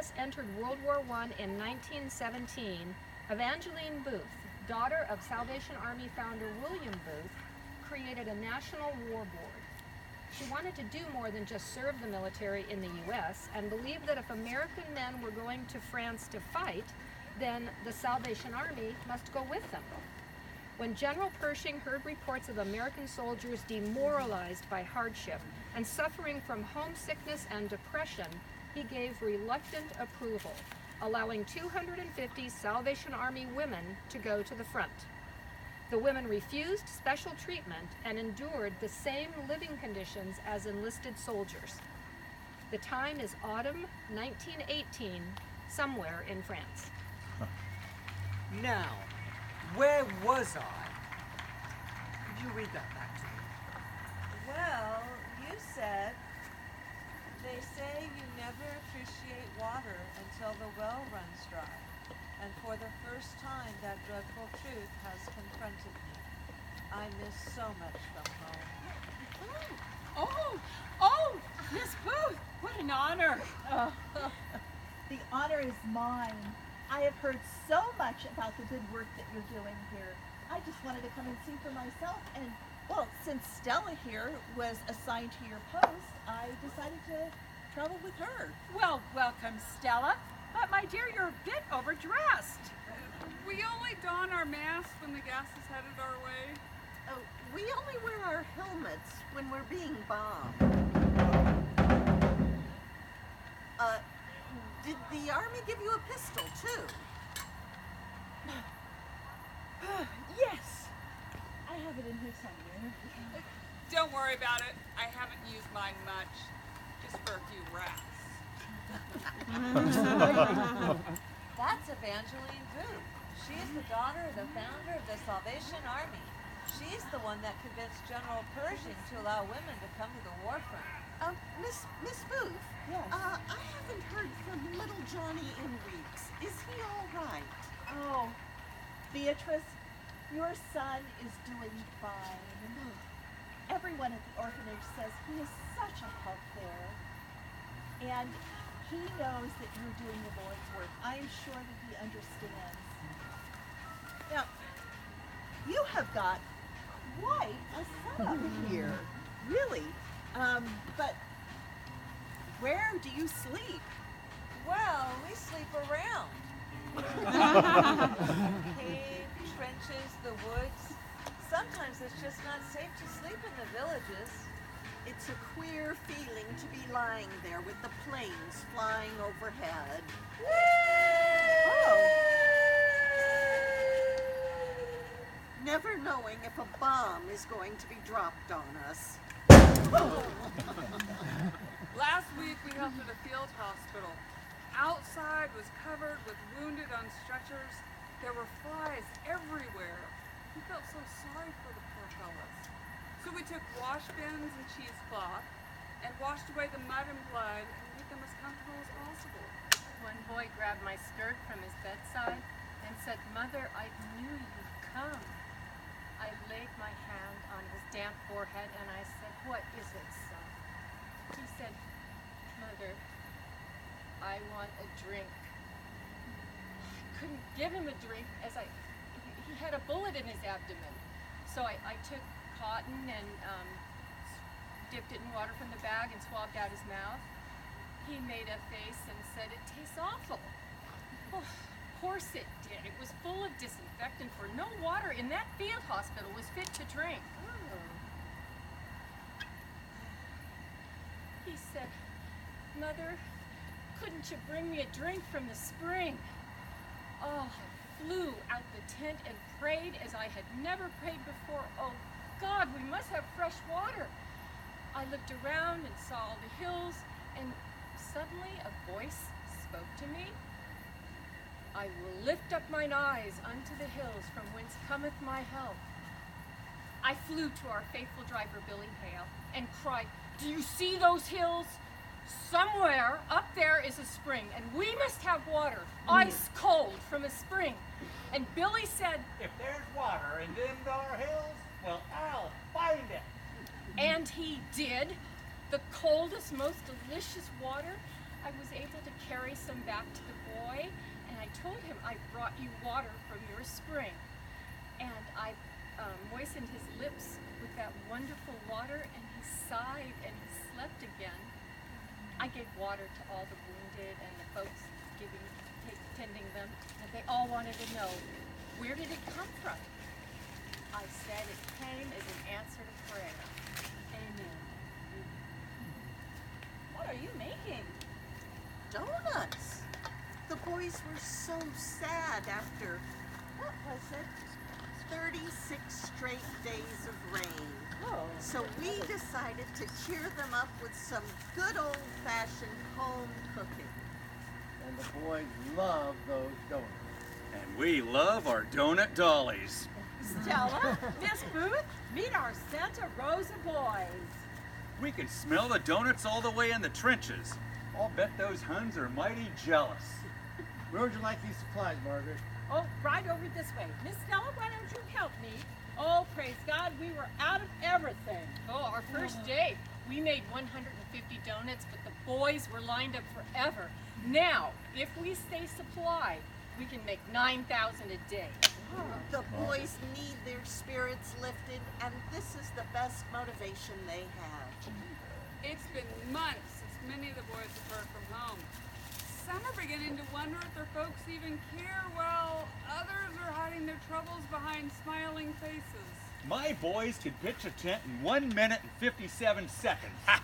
U.S. entered World War I in 1917, Evangeline Booth, daughter of Salvation Army founder William Booth, created a national war board. She wanted to do more than just serve the military in the U.S. and believed that if American men were going to France to fight, then the Salvation Army must go with them. When General Pershing heard reports of American soldiers demoralized by hardship and suffering from homesickness and depression, he gave reluctant approval, allowing 250 Salvation Army women to go to the front. The women refused special treatment and endured the same living conditions as enlisted soldiers. The time is autumn 1918, somewhere in France. Now, where was I? Could you read that back to me? Well, you said, they say you never appreciate water until the well runs dry. And for the first time, that dreadful truth has confronted me. I miss so much from home. Oh, Miss Booth, what an honor. The honor is mine. I have heard so much about the good work that you're doing here. I just wanted to come and see for myself, and well, since Stella here was assigned to your post, I decided to travel with her. Well, welcome, Stella. But my dear, you're a bit overdressed. We only don our masks when the gas is headed our way. Oh, we only wear our helmets when we're being bombed. Did the Army give you a pistol, too? Yes, I have it in here somewhere. Don't worry about it. I haven't used mine much. Just for a few rats. That's Evangeline Booth. She's the daughter of the founder of the Salvation Army. She's the one that convinced General Pershing to allow women to come to the war front. Miss Booth? Yes. I haven't heard from little Johnny in weeks. Is he all right? Oh, Beatrice, your son is doing fine. Everyone at the orphanage says he is such a help there. And he knows that you're doing the Lord's work. I am sure that he understands. Now, you have got quite a setup here. Really. But where do you sleep? Well, we sleep around. Cave, trenches, the woods. Sometimes it's just not safe to sleep in the villages. It's a queer feeling to be lying there with the planes flying overhead. Oh. Never knowing if a bomb is going to be dropped on us. Last week we helped at a field hospital. Outside was covered with wounded on stretchers. There were flies everywhere. We felt so sorry for the poor fellas. So we took wash bins and cheesecloth and washed away the mud and blood and made them as comfortable as possible. One boy grabbed my skirt from his bedside and said, "Mother, I knew you'd come." I laid my hand on his damp forehead and I said, "What is it, son?" He said, "Mother, I want a drink." I couldn't give him a drink as he had a bullet in his abdomen. So I took cotton and dipped it in water from the bag and swabbed out his mouth. He made a face and said, "It tastes awful." Oh, of course it did. It was full of disinfectant, for no water in that field hospital was fit to drink. He said, "Mother, couldn't you bring me a drink from the spring?" Oh, I flew out the tent and prayed as I had never prayed before. "Oh God, we must have fresh water." I looked around and saw all the hills, and suddenly a voice spoke to me. "I will lift up mine eyes unto the hills from whence cometh my help." I flew to our faithful driver, Billy Hale, and cried, "Do you see those hills? Somewhere up there is a spring, and we must have water, ice cold from a spring." And Billy said, "If there's water in them dar hills, well, I'll find it." and he did. The coldest, most delicious water I was able to carry some back to the boy, and I told him I brought you water from your spring. And I moistened his lips with that wonderful water, and he sighed and he slept again. I gave water to all the wounded and the folks tending them, and they all wanted to know, where did it come from? I said it came as an answer to prayer. Amen. What are you making? Donuts. The boys were so sad after, what was it? 36 straight days of rain. Oh. So we decided to cheer them up with some good old-fashioned home cooking. And the boys love those donuts. And we love our donut dollies. Stella, Miss Booth, meet our Santa Rosa boys. We can smell the donuts all the way in the trenches. I'll bet those Huns are mighty jealous. Where would you like these supplies, Margaret? Oh, right over this way. Miss Stella, why don't you help me? Oh, praise God, we were out of everything. Oh, our first day, we made 150 donuts, but the boys were lined up forever. Now, if we stay supplied, we can make 9,000 a day. The boys need their spirits lifted, and this is the best motivation they have. It's been months since many of the boys have heard from home. Some are beginning to wonder if their folks even care, while others are hiding their troubles behind smiling faces. My boys could pitch a tent in 1 minute and 57 seconds. Ha!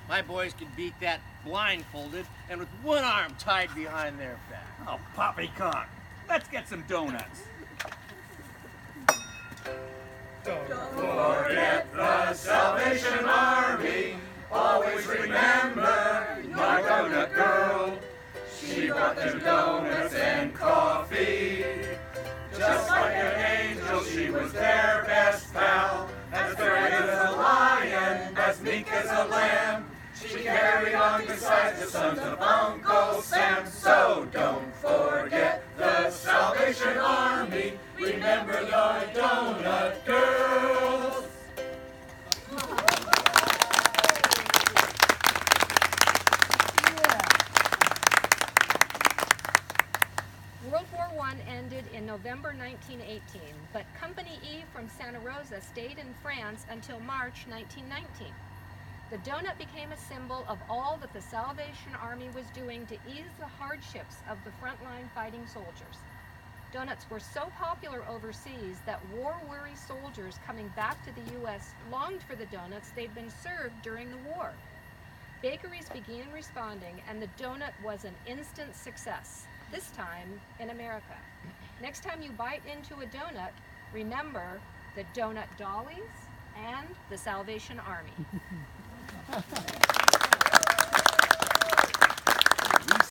My boys could beat that blindfolded and with one arm tied behind their back. Oh, poppycock. Let's get some donuts. Don't forget the Salvation Army. Always remember my donut girl. She brought them donuts and coffee. Just like an angel, she was their best pal. As brave as a lion, as meek as a lamb. She carried on beside the sons of Uncle Sam. So don't forget the Salvation Army. Remember the donut girls. World War I ended in November 1918, but Company E from Santa Rosa stayed in France until March 1919. The donut became a symbol of all that the Salvation Army was doing to ease the hardships of the frontline fighting soldiers. Donuts were so popular overseas that war-weary soldiers coming back to the U.S. longed for the donuts they'd been served during the war. Bakeries began responding, and the donut was an instant success, this time in America. Next time you bite into a donut, remember the donut dollies and the Salvation Army.